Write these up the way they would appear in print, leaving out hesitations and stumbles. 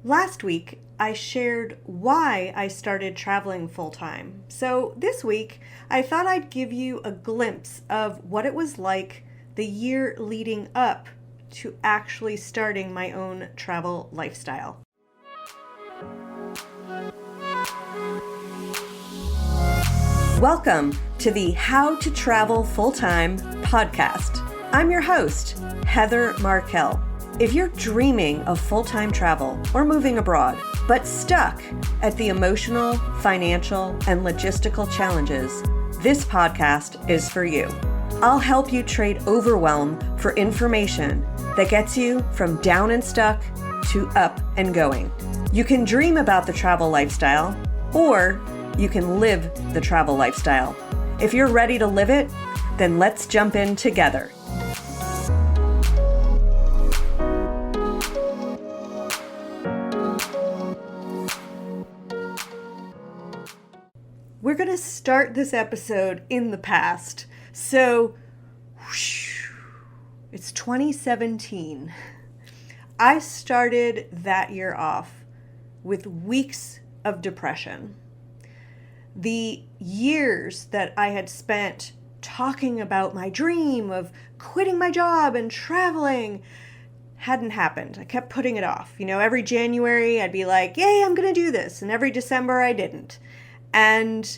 Last week, I shared why I started traveling full time. So this week, I thought I'd give you a glimpse of what it was like the year leading up to actually starting my own travel lifestyle. Welcome to the How to Travel Full-Time podcast. I'm your host, Heather Markel. If you're dreaming of full-time travel or moving abroad, but stuck at the emotional, financial, and logistical challenges, this podcast is for you. I'll help you trade overwhelm for information that gets you from down and stuck to up and going. You can dream about the travel lifestyle, or you can live the travel lifestyle. If you're ready to live it, then let's jump in together. We're going to start this episode in the past. So, it's 2017. I started that year off with weeks of depression. The years that I had spent talking about my dream of quitting my job and traveling hadn't happened. I kept putting it off. Every January I'd be like, yay, I'm going to do this. And every December I didn't. And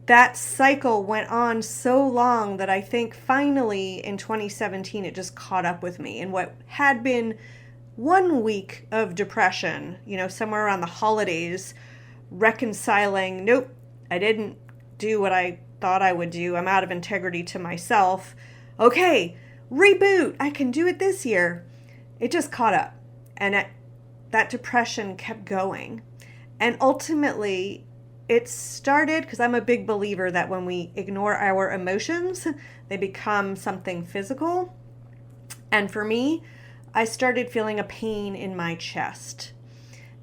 that cycle went on so long that I think finally in 2017 it just caught up with me. And what had been 1 week of depression, somewhere around the holidays, reconciling, nope, I didn't do what I thought I would do. I'm out of integrity to myself. Okay, reboot. I can do it this year. It just caught up. And that depression kept going. And ultimately, it started because I'm a big believer that when we ignore our emotions, they become something physical. And for me, I started feeling a pain in my chest.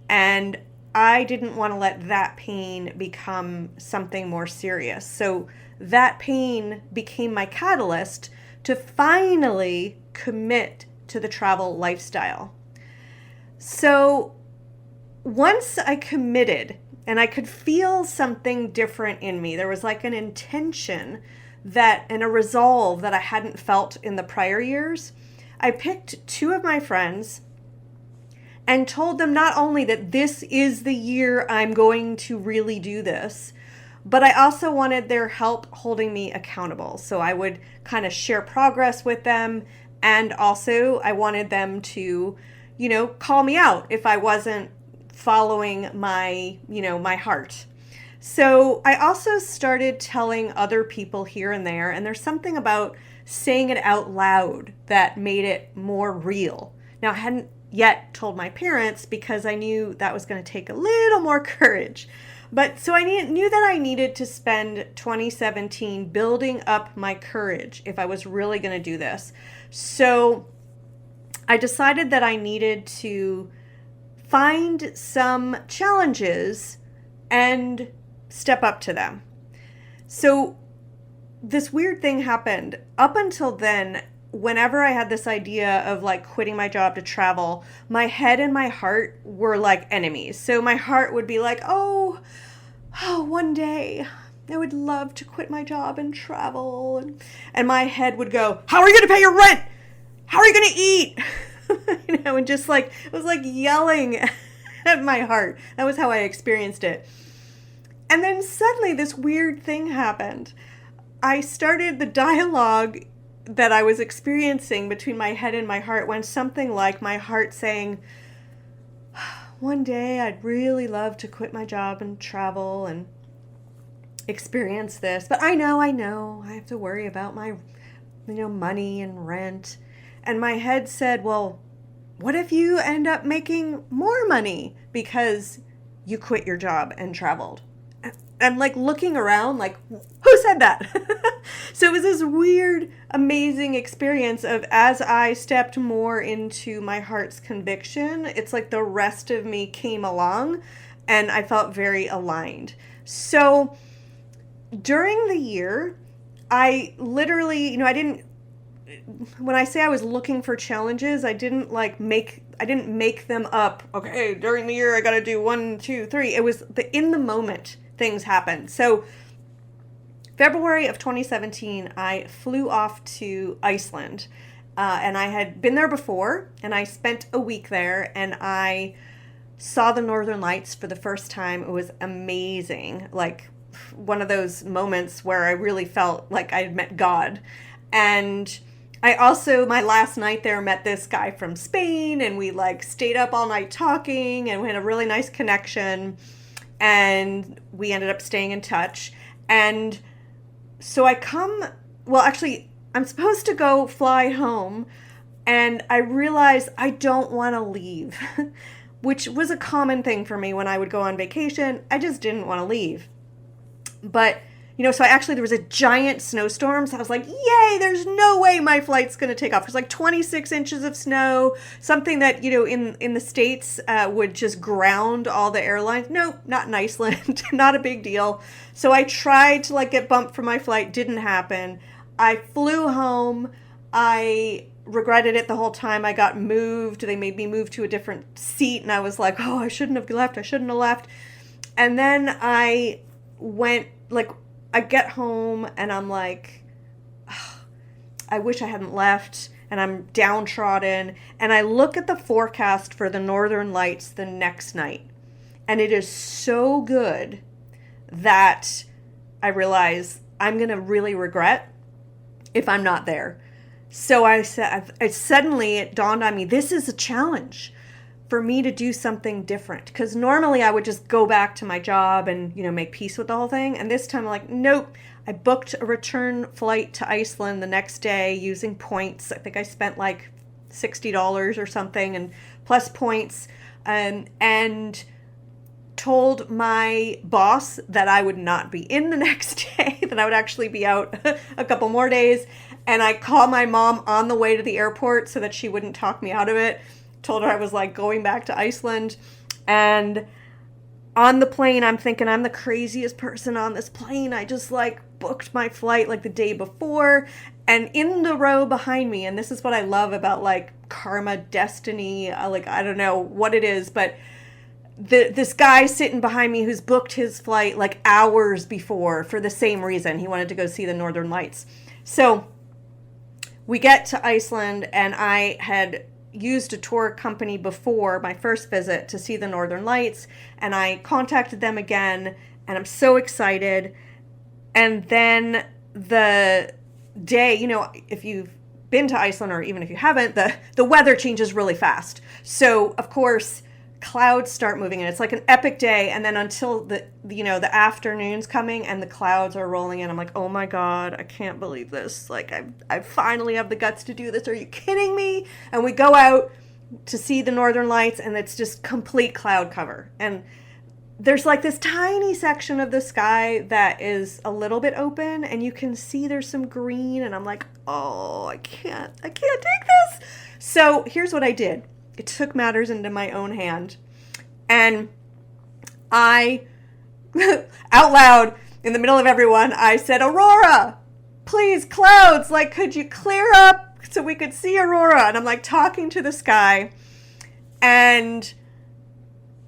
And I didn't want to let that pain become something more serious. So that pain became my catalyst to finally commit to the travel lifestyle. So once I committed, and I could feel something different in me. There was like an intention and a resolve that I hadn't felt in the prior years. I picked 2 of my friends and told them not only that this is the year I'm going to really do this, but I also wanted their help holding me accountable. So I would kind of share progress with them. And also I wanted them to, call me out if I wasn't following my heart. So I also started telling other people here and there, and there's something about saying it out loud that made it more real. Now, I hadn't yet told my parents because I knew that was going to take a little more courage. But so I knew that I needed to spend 2017 building up my courage if I was really going to do this. So I decided that I needed to find some challenges and step up to them. So this weird thing happened. Up until then, whenever I had this idea of like quitting my job to travel, my head and my heart were like enemies. So my heart would be like, oh, one day I would love to quit my job and travel. And my head would go, how are you going to pay your rent? How are you going to eat? And just like, it was like yelling at my heart. That was how I experienced it. And then suddenly this weird thing happened. I started the dialogue that I was experiencing between my head and my heart went something like my heart saying, one day I'd really love to quit my job and travel and experience this. But I know, I have to worry about my, money and rent. And my head said, well, what if you end up making more money because you quit your job and traveled? I'm like looking around like, who said that? So it was this weird, amazing experience of as I stepped more into my heart's conviction, it's like the rest of me came along and I felt very aligned. So during the year, I literally, I didn't, when I say I was looking for challenges, I didn't like make I didn't make them up. Okay, during the year I got to do 1, 2, 3. It was in the moment things happened. So February of 2017, I flew off to Iceland. And I had been there before, and I spent a week there, and I saw the Northern Lights for the first time. It was amazing. Like one of those moments where I really felt like I had met God. And I also, my last night there, met this guy from Spain, and we like stayed up all night talking, and we had a really nice connection, and we ended up staying in touch. And so actually, I'm supposed to go fly home, and I realized I don't want to leave, which was a common thing for me when I would go on vacation. I just didn't want to leave. But, so there was a giant snowstorm, so I was like, yay, there's no way my flight's going to take off. There's like 26 inches of snow, something that, in the States would just ground all the airlines. No, not in Iceland, not a big deal. So I tried to get bumped for my flight, didn't happen. I flew home. I regretted it the whole time. I got moved. They made me move to a different seat, and I was like, oh, I shouldn't have left. I shouldn't have left. And then I went, I get home, and I'm like, oh, I wish I hadn't left, and I'm downtrodden. And I look at the forecast for the Northern Lights the next night, and it is so good that I realize I'm going to really regret if I'm not there. So it dawned on me, this is a challenge for me to do something different. Because normally I would just go back to my job and, make peace with the whole thing. And this time I'm like, nope. I booked a return flight to Iceland the next day using points. I think I spent like $60 or something, and plus points, and told my boss that I would not be in the next day, that I would actually be out a couple more days. And I called my mom on the way to the airport so that she wouldn't talk me out of it. Told her I was going back to Iceland. And on the plane, I'm thinking I'm the craziest person on this plane. I just booked my flight the day before. And in the row behind me, and this is what I love about karma, destiny, I don't know what it is, but this guy sitting behind me who's booked his flight hours before for the same reason. He wanted to go see the Northern Lights. So we get to Iceland, and I had used a tour company before my first visit to see the Northern Lights, and I contacted them again, and I'm so excited. And then the day, if you've been to Iceland, or even if you haven't, the weather changes really fast. So of course, clouds start moving, and it's like an epic day. And then until the afternoon's coming and the clouds are rolling in, I'm like, oh my God, I can't believe this. I finally have the guts to do this. Are you kidding me? And we go out to see the Northern Lights, and it's just complete cloud cover. And there's this tiny section of the sky that is a little bit open, and you can see there's some green, and I'm like, oh, I can't take this. So here's what I did. It took matters into my own hand. And I, out loud, in the middle of everyone, I said, Aurora, please, clouds, could you clear up so we could see Aurora? And I'm talking to the sky, and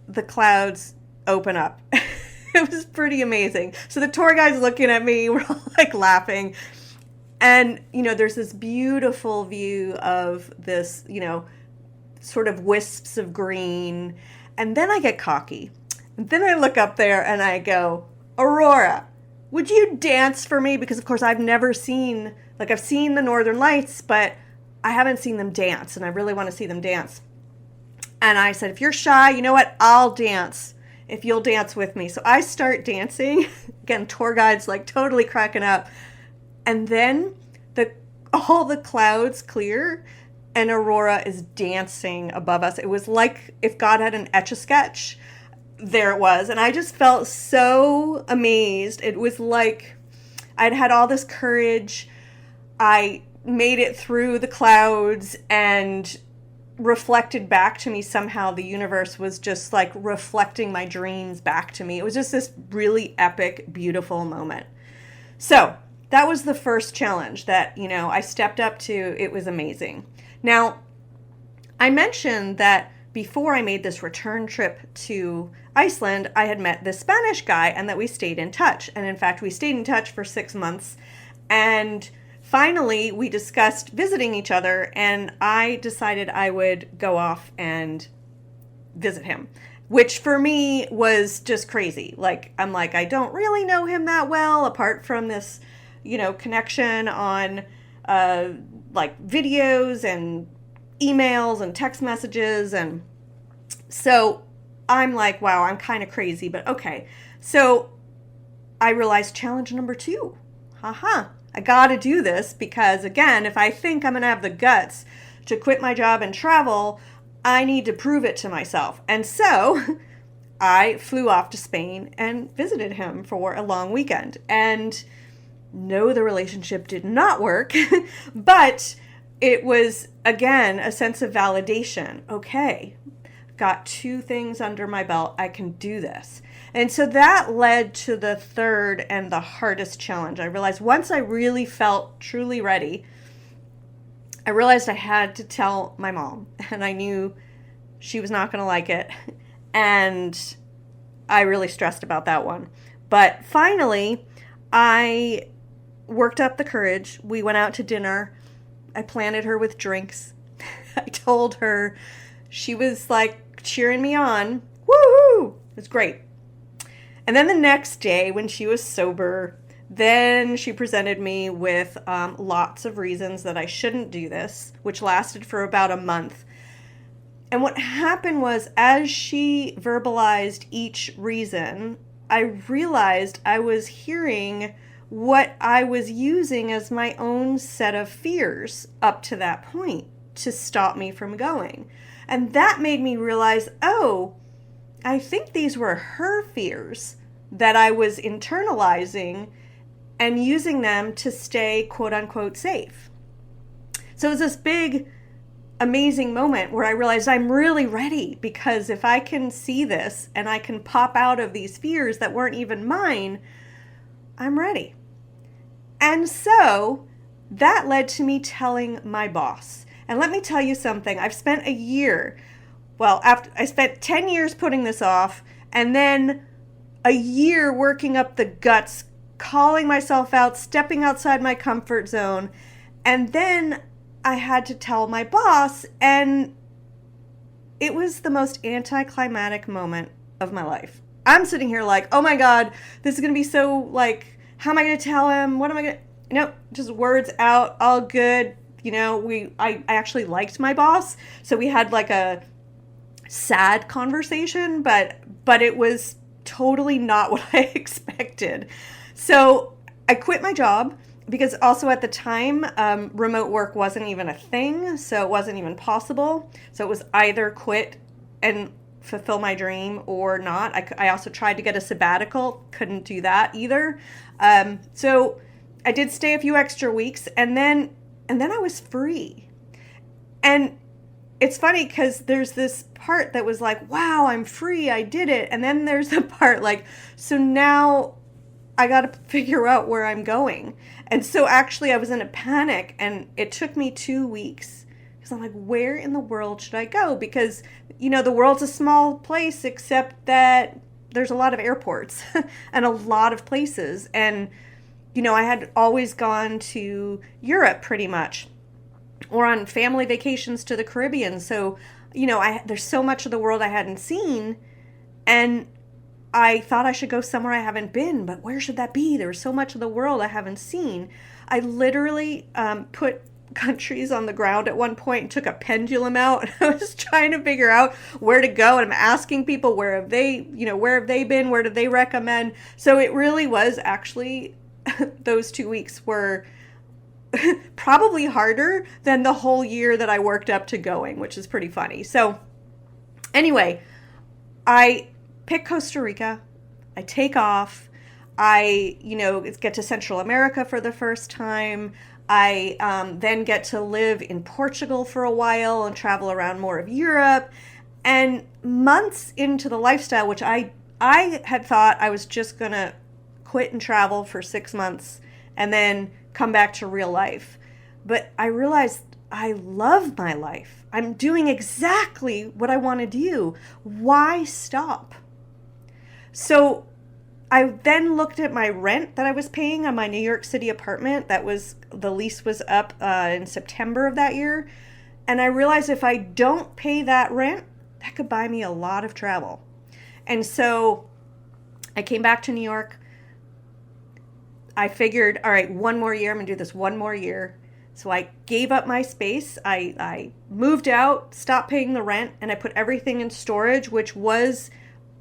the clouds open up. It was pretty amazing. So the tour guide's looking at me, we're all laughing. And, there's this beautiful view of this, sort of wisps of green. And then I get cocky. And then I look up there and I go, Aurora, would you dance for me? Because of course I've never seen, I've seen the Northern Lights, but I haven't seen them dance, and I really want to see them dance. And I said, if you're shy, you know what? I'll dance if you'll dance with me. So I start dancing. Again, tour guide's totally cracking up. And then all the clouds clear, and Aurora is dancing above us. It was like if God had an Etch-a-Sketch. There it was. And I just felt so amazed. It was like I'd had all this courage. I made it through the clouds, and reflected back to me somehow. The universe was just reflecting my dreams back to me. It was just this really epic, beautiful moment. So that was the first challenge that, I stepped up to. It was amazing. Now, I mentioned that before I made this return trip to Iceland, I had met this Spanish guy and that we stayed in touch. And in fact, we stayed in touch for 6 months. And finally, we discussed visiting each other, and I decided I would go off and visit him, which for me was just crazy. Like, I'm like, I don't really know him that well, apart from this, connection on like videos and emails and text messages. And so I'm like, wow, I'm kind of crazy, but okay. So I realized challenge number 2. I got to do this because, again, if I think I'm going to have the guts to quit my job and travel, I need to prove it to myself. And so I flew off to Spain and visited him for a long weekend. And no, the relationship did not work, but it was, again, a sense of validation. Okay, got 2 things under my belt. I can do this. And so that led to the third and the hardest challenge. I realized once I really felt truly ready, I realized I had to tell my mom, and I knew she was not going to like it. And I really stressed about that one. But finally, I worked up the courage. We went out to dinner. I planted her with drinks. I told her. She was like cheering me on. Woohoo! It was great. And then the next day, when she was sober, then she presented me with lots of reasons that I shouldn't do this, which lasted for about a month. And what happened was, as she verbalized each reason, I realized I was hearing what I was using as my own set of fears up to that point to stop me from going. And that made me realize, oh, I think these were her fears that I was internalizing and using them to stay quote unquote safe. So it was this big, amazing moment where I realized I'm really ready, because if I can see this and I can pop out of these fears that weren't even mine, I'm ready. And so that led to me telling my boss. And let me tell you something. I've spent a year, I spent 10 years putting this off, and then a year working up the guts, calling myself out, stepping outside my comfort zone. And then I had to tell my boss, and it was the most anticlimactic moment of my life. I'm sitting here like, oh my God, this is going to be so, like, how am I going to tell him? What am I going to, just words out, all good. I actually liked my boss. So we had like a sad conversation, but it was totally not what I expected. So I quit my job, because also at the time, remote work wasn't even a thing. So it wasn't even possible. So it was either quit and fulfill my dream or not. I also tried to get a sabbatical. Couldn't do that either. So I did stay a few extra weeks, and then I was free. And it's funny because there's this part that was like, wow, I'm free, I did it. And then there's the part like, so now I got to figure out where I'm going. And so actually I was in a panic, and it took me 2 weeks, because I'm like, where in the world should I go? Because, the world's a small place, except that there's a lot of airports and a lot of places. And, I had always gone to Europe pretty much, or on family vacations to the Caribbean. So, there's so much of the world I hadn't seen, and I thought I should go somewhere I haven't been, but where should that be? There's so much of the world I haven't seen. I literally put countries on the ground at one point and took a pendulum out. I was trying to figure out where to go, and I'm asking people, where have they been? Where did they recommend? So it really was actually those 2 weeks were probably harder than the whole year that I worked up to going, which is pretty funny. So anyway, I pick Costa Rica. I take off. I, get to Central America for the first time. I then get to live in Portugal for a while and travel around more of Europe. And months into the lifestyle, which I had thought I was just going to quit and travel for 6 months and then come back to real life. But I realized I love my life. I'm doing exactly what I want to do. Why stop? So I then looked at my rent that I was paying on my New York City apartment. The lease was up in September of that year. And I realized if I don't pay that rent, that could buy me a lot of travel. And so I came back to New York. I figured, all right, one more year. I'm going to do this one more year. So I gave up my space. I moved out, stopped paying the rent, and I put everything in storage, which was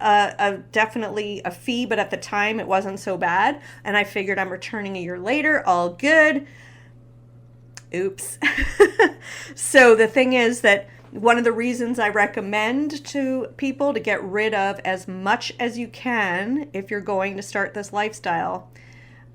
definitely a fee, but at the time it wasn't so bad. And I figured I'm returning a year later, all good. Oops. So the thing is that one of the reasons I recommend to people to get rid of as much as you can if you're going to start this lifestyle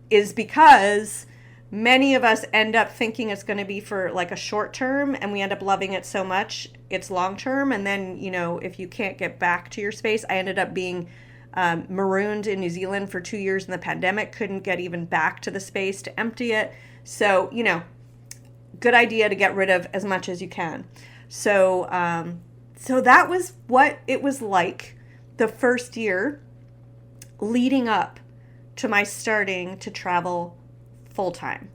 is because many of us end up thinking it's going to be for like a short term, and we end up loving it so much it's long term. And then, if you can't get back to your space, I ended up being marooned in New Zealand for 2 years in the pandemic, couldn't get even back to the space to empty it. So, good idea to get rid of as much as you can. So, so that was what it was like the first year leading up to my starting to travel full-time.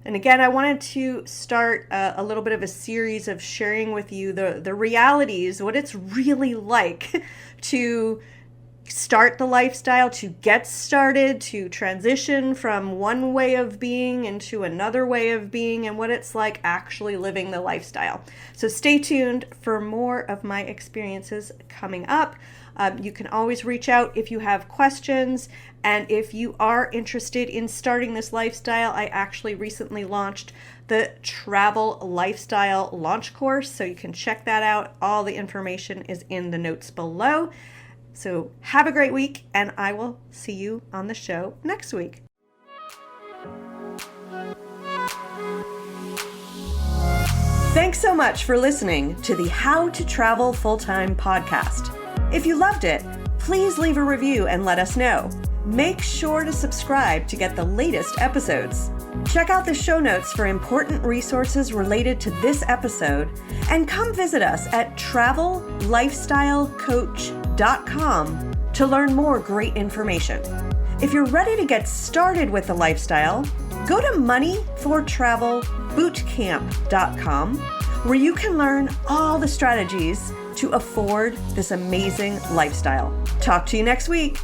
And again, I wanted to start a little bit of a series of sharing with you the realities, what it's really like to start the lifestyle, to get started, to transition from one way of being into another way of being, and what it's like actually living the lifestyle. So stay tuned for more of my experiences coming up. You can always reach out if you have questions. And if you are interested in starting this lifestyle, I actually recently launched the Travel Lifestyle Launch Course. So you can check that out. All the information is in the notes below. So have a great week, and I will see you on the show next week. Thanks so much for listening to the How to Travel Full-Time podcast. If you loved it, please leave a review and let us know. Make sure to subscribe to get the latest episodes. Check out the show notes for important resources related to this episode, and come visit us at travellifestylecoach.com to learn more great information. If you're ready to get started with the lifestyle, go to moneyfortravelbootcamp.com, where you can learn all the strategies to afford this amazing lifestyle. Talk to you next week.